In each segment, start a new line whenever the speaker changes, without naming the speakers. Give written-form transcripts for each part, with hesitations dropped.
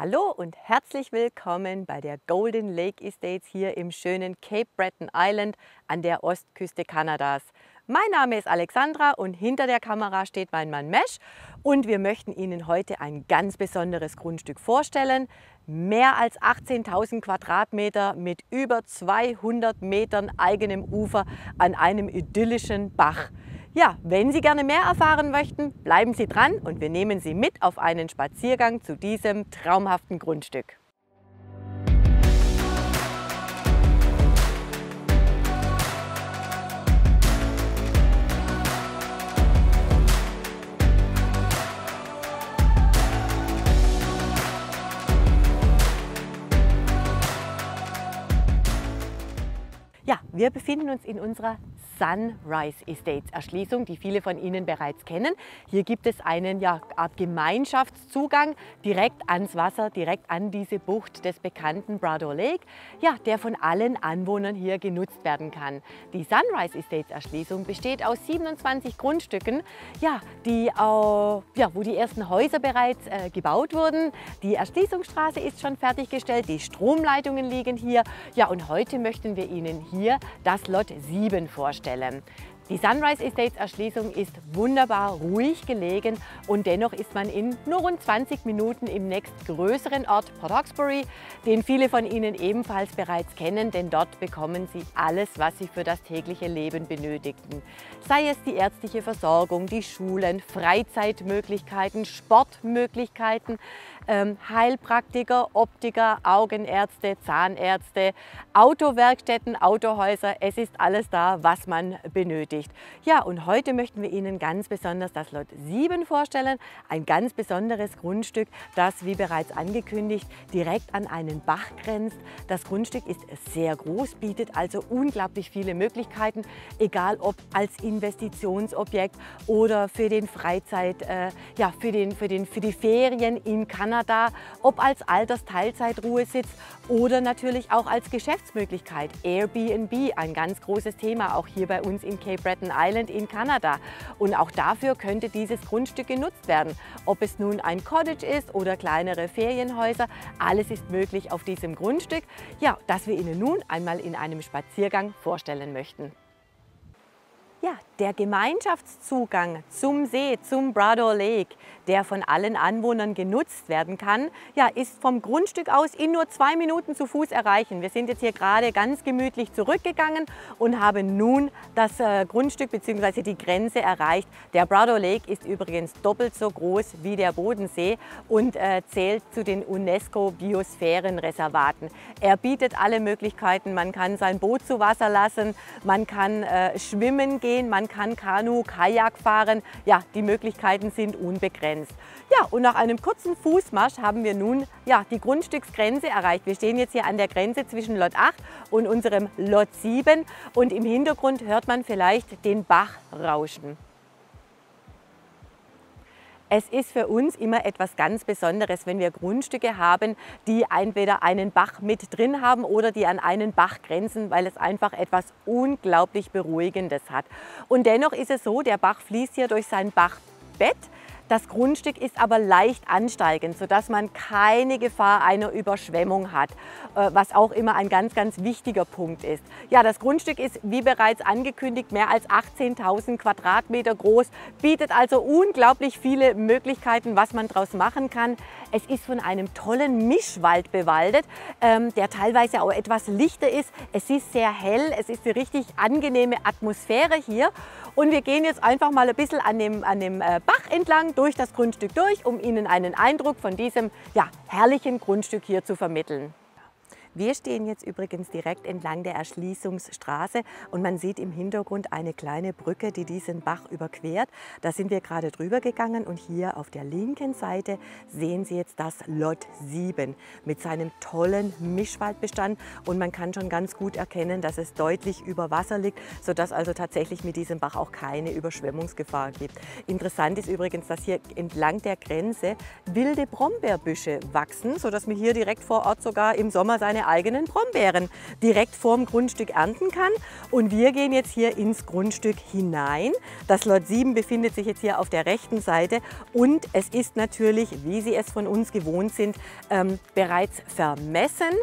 Hallo und herzlich willkommen bei der Golden Lake Estates hier im schönen Cape Breton Island an der Ostküste Kanadas. Mein Name ist Alexandra und hinter der Kamera steht mein Mann Mesh und wir möchten Ihnen heute ein ganz besonderes Grundstück vorstellen. Mehr als 18.000 Quadratmeter mit über 200 Metern eigenem Ufer an einem idyllischen Bach. Ja, wenn Sie gerne mehr erfahren möchten, bleiben Sie dran und wir nehmen Sie mit auf einen Spaziergang zu diesem traumhaften Grundstück. Ja, wir befinden uns in unserer Sunrise Estates Erschließung, die viele von Ihnen bereits kennen. Hier gibt es einen Art Gemeinschaftszugang direkt ans Wasser, direkt an diese Bucht des bekannten Brador Lake, der von allen Anwohnern hier genutzt werden kann. Die Sunrise Estates Erschließung besteht aus 27 Grundstücken, wo die ersten Häuser bereits gebaut wurden. Die Erschließungsstraße ist schon fertiggestellt, die Stromleitungen liegen hier. Ja, und heute möchten wir Ihnen hier das Lot 7 vorstellen. Die Sunrise Estates Erschließung ist wunderbar ruhig gelegen und dennoch ist man in nur rund 20 Minuten im nächstgrößeren Ort Port Hawkesbury, den viele von Ihnen ebenfalls bereits kennen, denn dort bekommen Sie alles, was Sie für das tägliche Leben benötigen. Sei es die ärztliche Versorgung, die Schulen, Freizeitmöglichkeiten, Sportmöglichkeiten, Heilpraktiker, Optiker, Augenärzte, Zahnärzte, Autowerkstätten, Autohäuser. Es ist alles da, was man benötigt. Ja, und heute möchten wir Ihnen ganz besonders das Lot 7 vorstellen. Ein ganz besonderes Grundstück, das, wie bereits angekündigt, direkt an einen Bach grenzt. Das Grundstück ist sehr groß, bietet also unglaublich viele Möglichkeiten, egal ob als Investitionsobjekt oder für den für die Ferien in Kanada, ob als Altersteilzeitruhesitz oder natürlich auch als Geschäftsmöglichkeit. Airbnb, ein ganz großes Thema, auch hier bei uns in Cape Breton Island in Kanada. Und auch dafür könnte dieses Grundstück genutzt werden. Ob es nun ein Cottage ist oder kleinere Ferienhäuser, alles ist möglich auf diesem Grundstück, das wir Ihnen nun einmal in einem Spaziergang vorstellen möchten. Ja, der Gemeinschaftszugang zum See, zum Brador Lake, der von allen Anwohnern genutzt werden kann, ist vom Grundstück aus in nur 2 Minuten zu Fuß erreichen. Wir sind jetzt hier gerade ganz gemütlich zurückgegangen und haben nun das Grundstück bzw. die Grenze erreicht. Der Brador Lake ist übrigens doppelt so groß wie der Bodensee und zählt zu den UNESCO-Biosphärenreservaten. Er bietet alle Möglichkeiten. Man kann sein Boot zu Wasser lassen, man kann schwimmen gehen, man kann Kanu, Kajak fahren. Ja, die Möglichkeiten sind unbegrenzt. Ja, und nach einem kurzen Fußmarsch haben wir nun die Grundstücksgrenze erreicht. Wir stehen jetzt hier an der Grenze zwischen Lot 8 und unserem Lot 7 und im Hintergrund hört man vielleicht den Bach rauschen. Es ist für uns immer etwas ganz Besonderes, wenn wir Grundstücke haben, die entweder einen Bach mit drin haben oder die an einen Bach grenzen, weil es einfach etwas unglaublich Beruhigendes hat. Und dennoch ist es so, der Bach fließt hier durch sein Bachbett. Das Grundstück ist aber leicht ansteigend, sodass man keine Gefahr einer Überschwemmung hat, was auch immer ein ganz, ganz wichtiger Punkt ist. Ja, das Grundstück ist, wie bereits angekündigt, mehr als 18.000 Quadratmeter groß, bietet also unglaublich viele Möglichkeiten, was man daraus machen kann. Es ist von einem tollen Mischwald bewaldet, der teilweise auch etwas lichter ist. Es ist sehr hell, es ist eine richtig angenehme Atmosphäre hier. Und wir gehen jetzt einfach mal ein bisschen an dem Bach entlang, durch das Grundstück durch, um Ihnen einen Eindruck von diesem herrlichen Grundstück hier zu vermitteln. Wir stehen jetzt übrigens direkt entlang der Erschließungsstraße und man sieht im Hintergrund eine kleine Brücke, die diesen Bach überquert. Da sind wir gerade drüber gegangen und hier auf der linken Seite sehen Sie jetzt das Lot 7 mit seinem tollen Mischwaldbestand und man kann schon ganz gut erkennen, dass es deutlich über Wasser liegt, sodass also tatsächlich mit diesem Bach auch keine Überschwemmungsgefahr gibt. Interessant ist übrigens, dass hier entlang der Grenze wilde Brombeerbüsche wachsen, sodass man hier direkt vor Ort sogar im Sommer seine eigenen Brombeeren direkt vorm Grundstück ernten kann. Und wir gehen jetzt hier ins Grundstück hinein. Das Lot 7 befindet sich jetzt hier auf der rechten Seite und es ist natürlich, wie Sie es von uns gewohnt sind, bereits vermessen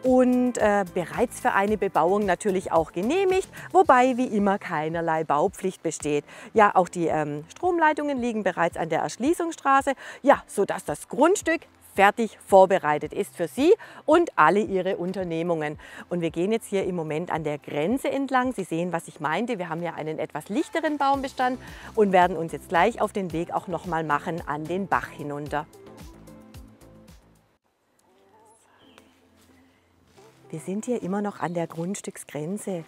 und bereits für eine Bebauung natürlich auch genehmigt, wobei wie immer keinerlei Baupflicht besteht. Ja, auch die Stromleitungen liegen bereits an der Erschließungsstraße, ja, sodass das Grundstück fertig vorbereitet ist für Sie und alle Ihre Unternehmungen. Und wir gehen jetzt hier im Moment an der Grenze entlang. Sie sehen, was ich meinte. Wir haben ja einen etwas lichteren Baumbestand und werden uns jetzt gleich auf den Weg auch noch mal machen an den Bach hinunter. Wir sind hier immer noch an der Grundstücksgrenze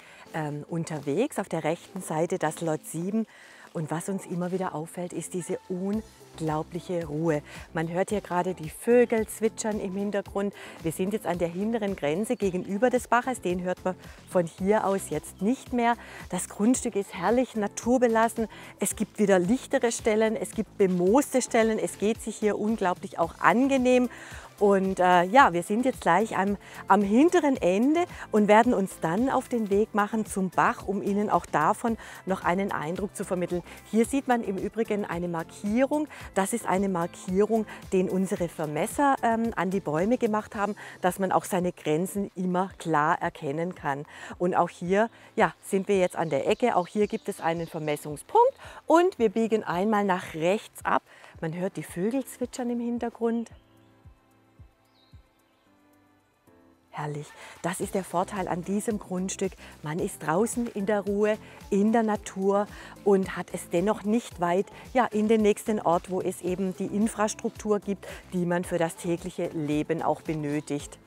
unterwegs. Auf der rechten Seite das Lot 7. Und was uns immer wieder auffällt, ist diese unglaubliche Ruhe. Man hört hier gerade die Vögel zwitschern im Hintergrund. Wir sind jetzt an der hinteren Grenze gegenüber des Baches. Den hört man von hier aus jetzt nicht mehr. Das Grundstück ist herrlich naturbelassen. Es gibt wieder lichtere Stellen, es gibt bemooste Stellen. Es geht sich hier unglaublich auch angenehm. Und ja, wir sind jetzt gleich am hinteren Ende und werden uns dann auf den Weg machen zum Bach, um Ihnen auch davon noch einen Eindruck zu vermitteln. Hier sieht man im Übrigen eine Markierung. Das ist eine Markierung, den unsere Vermesser an die Bäume gemacht haben, dass man auch seine Grenzen immer klar erkennen kann. Und auch hier ja, sind wir jetzt an der Ecke. Auch hier gibt es einen Vermessungspunkt und wir biegen einmal nach rechts ab. Man hört die Vögel zwitschern im Hintergrund. Herrlich. Das ist der Vorteil an diesem Grundstück. Man ist draußen in der Ruhe, in der Natur und hat es dennoch nicht weit ja, in den nächsten Ort, wo es eben die Infrastruktur gibt, die man für das tägliche Leben auch benötigt.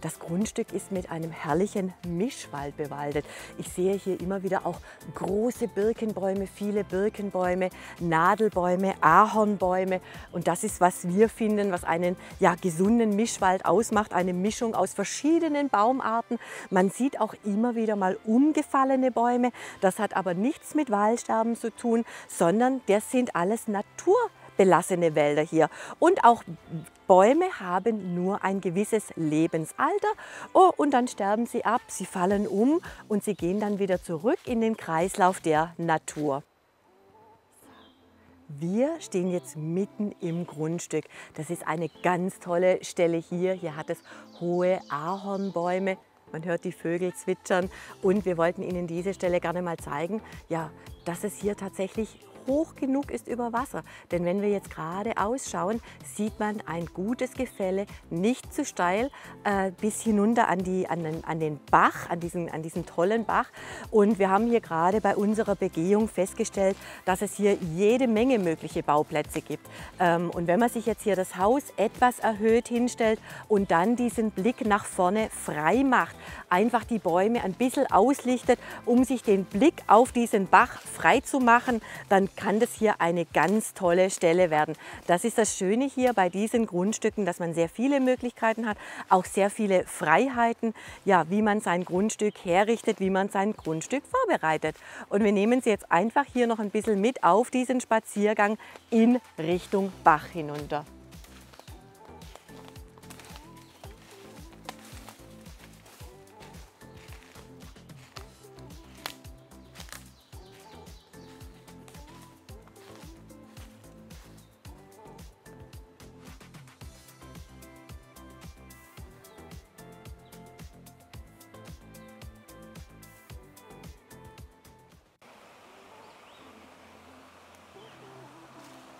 Das Grundstück ist mit einem herrlichen Mischwald bewaldet. Ich sehe hier immer wieder auch große Birkenbäume, viele Birkenbäume, Nadelbäume, Ahornbäume. Und das ist, was wir finden, was einen ja, gesunden Mischwald ausmacht. Eine Mischung aus verschiedenen Baumarten. Man sieht auch immer wieder mal umgefallene Bäume. Das hat aber nichts mit Waldsterben zu tun, sondern das sind alles naturbelassene Wälder hier. Und auch Bäume haben nur ein gewisses Lebensalter und dann sterben sie ab, sie fallen um und sie gehen dann wieder zurück in den Kreislauf der Natur. Wir stehen jetzt mitten im Grundstück. Das ist eine ganz tolle Stelle hier. Hier hat es hohe Ahornbäume. Man hört die Vögel zwitschern und wir wollten Ihnen diese Stelle gerne mal zeigen, ja, dass es hier tatsächlich hoch genug ist über Wasser. Denn wenn wir jetzt gerade ausschauen, sieht man ein gutes Gefälle, nicht zu steil, bis hinunter an den Bach, an diesen tollen Bach. Und wir haben hier gerade bei unserer Begehung festgestellt, dass es hier jede Menge mögliche Bauplätze gibt. Und wenn man sich jetzt hier das Haus etwas erhöht hinstellt und dann diesen Blick nach vorne frei macht, einfach die Bäume ein bisschen auslichtet, um sich den Blick auf diesen Bach frei zu machen, dann kann das hier eine ganz tolle Stelle werden. Das ist das Schöne hier bei diesen Grundstücken, dass man sehr viele Möglichkeiten hat, auch sehr viele Freiheiten, ja, wie man sein Grundstück herrichtet, wie man sein Grundstück vorbereitet. Und wir nehmen Sie jetzt einfach hier noch ein bisschen mit auf diesen Spaziergang in Richtung Bach hinunter.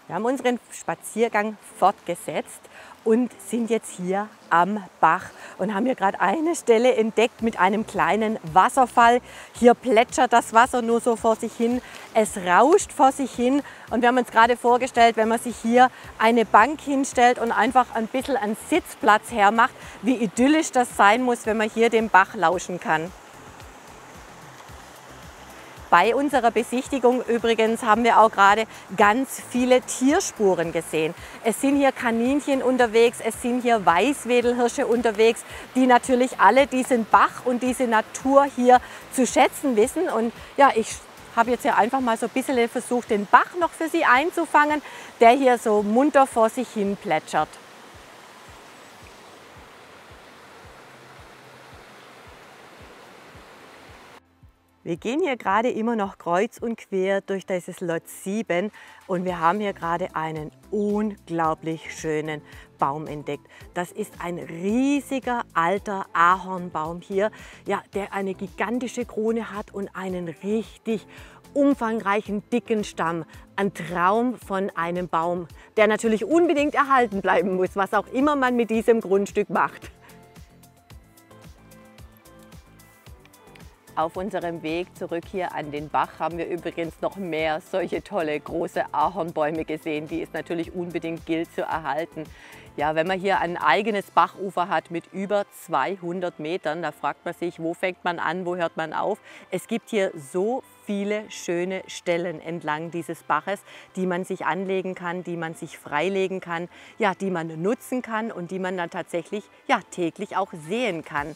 Wir haben unseren Spaziergang fortgesetzt und sind jetzt hier am Bach und haben hier gerade eine Stelle entdeckt mit einem kleinen Wasserfall. Hier plätschert das Wasser nur so vor sich hin, es rauscht vor sich hin und wir haben uns gerade vorgestellt, wenn man sich hier eine Bank hinstellt und einfach ein bisschen einen Sitzplatz hermacht, wie idyllisch das sein muss, wenn man hier dem Bach lauschen kann. Bei unserer Besichtigung übrigens haben wir auch gerade ganz viele Tierspuren gesehen. Es sind hier Kaninchen unterwegs, es sind hier Weißwedelhirsche unterwegs, die natürlich alle diesen Bach und diese Natur hier zu schätzen wissen. Und ja, ich habe jetzt hier einfach mal so ein bisschen versucht, den Bach noch für Sie einzufangen, der hier so munter vor sich hin plätschert. Wir gehen hier gerade immer noch kreuz und quer durch dieses Lot 7 und wir haben hier gerade einen unglaublich schönen Baum entdeckt. Das ist ein riesiger alter Ahornbaum hier, ja, der eine gigantische Krone hat und einen richtig umfangreichen, dicken Stamm. Ein Traum von einem Baum, der natürlich unbedingt erhalten bleiben muss, was auch immer man mit diesem Grundstück macht. Auf unserem Weg zurück hier an den Bach haben wir übrigens noch mehr solche tolle große Ahornbäume gesehen, die es natürlich unbedingt gilt zu erhalten. Ja, wenn man hier ein eigenes Bachufer hat mit über 200 Metern, da fragt man sich, wo fängt man an, wo hört man auf? Es gibt hier so viele schöne Stellen entlang dieses Baches, die man sich anlegen kann, die man sich freilegen kann, ja, die man nutzen kann und die man dann tatsächlich ja, täglich auch sehen kann.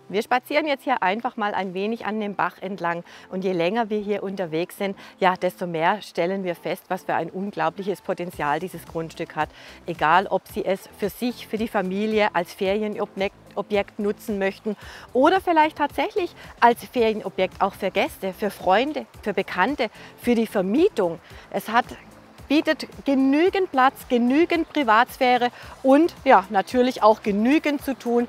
Wir spazieren jetzt hier einfach mal ein wenig an dem Bach entlang und je länger wir hier unterwegs sind, ja, desto mehr stellen wir fest, was für ein unglaubliches Potenzial dieses Grundstück hat. Egal, ob Sie es für sich, für die Familie als Ferienobjekt nutzen möchten oder vielleicht tatsächlich als Ferienobjekt auch für Gäste, für Freunde, für Bekannte, für die Vermietung. Es bietet genügend Platz, genügend Privatsphäre und ja, natürlich auch genügend zu tun.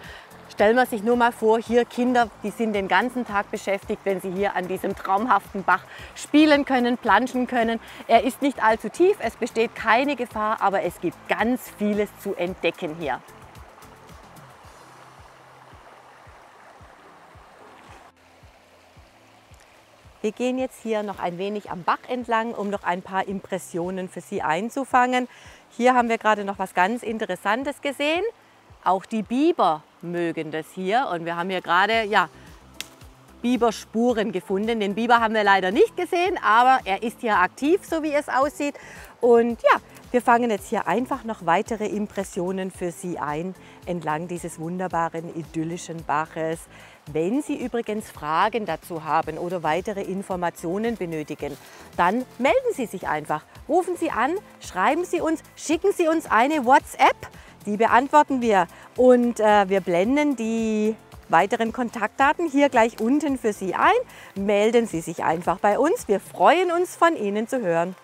Stellen wir sich nur mal vor, hier Kinder, die sind den ganzen Tag beschäftigt, wenn sie hier an diesem traumhaften Bach spielen können, planschen können. Er ist nicht allzu tief, es besteht keine Gefahr, aber es gibt ganz vieles zu entdecken hier. Wir gehen jetzt hier noch ein wenig am Bach entlang, um noch ein paar Impressionen für Sie einzufangen. Hier haben wir gerade noch was ganz Interessantes gesehen. Auch die Biber mögen das hier und wir haben hier gerade ja, Biberspuren gefunden. Den Biber haben wir leider nicht gesehen, aber er ist hier aktiv, so wie es aussieht. Und ja, wir fangen jetzt hier einfach noch weitere Impressionen für Sie ein, entlang dieses wunderbaren, idyllischen Baches. Wenn Sie übrigens Fragen dazu haben oder weitere Informationen benötigen, dann melden Sie sich einfach. Rufen Sie an, schreiben Sie uns, schicken Sie uns eine WhatsApp. Die beantworten wir und wir blenden die weiteren Kontaktdaten hier gleich unten für Sie ein. Melden Sie sich einfach bei uns. Wir freuen uns, von Ihnen zu hören.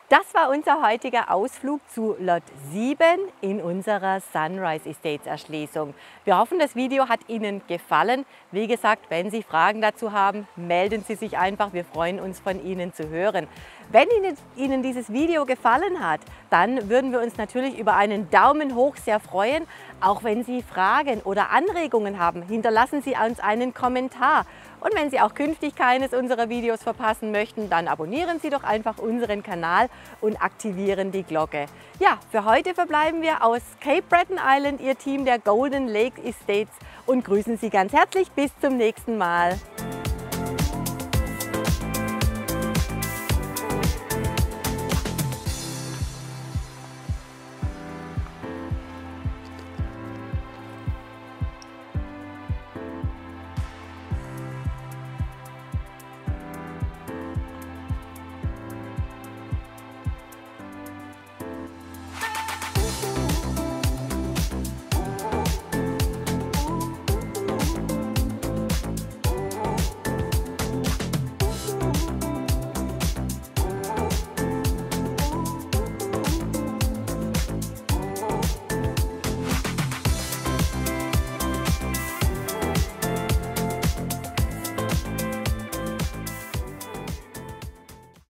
Das war unser heutiger Ausflug zu Lot 7 in unserer Sunrise Estates Erschließung. Wir hoffen, das Video hat Ihnen gefallen. Wie gesagt, wenn Sie Fragen dazu haben, melden Sie sich einfach. Wir freuen uns, von Ihnen zu hören. Wenn Ihnen dieses Video gefallen hat, dann würden wir uns natürlich über einen Daumen hoch sehr freuen. Auch wenn Sie Fragen oder Anregungen haben, hinterlassen Sie uns einen Kommentar. Und wenn Sie auch künftig keines unserer Videos verpassen möchten, dann abonnieren Sie doch einfach unseren Kanal und aktivieren die Glocke. Ja, für heute verbleiben wir aus Cape Breton Island, Ihr Team der Golden Lake Estates und grüßen Sie ganz herzlich bis zum nächsten Mal.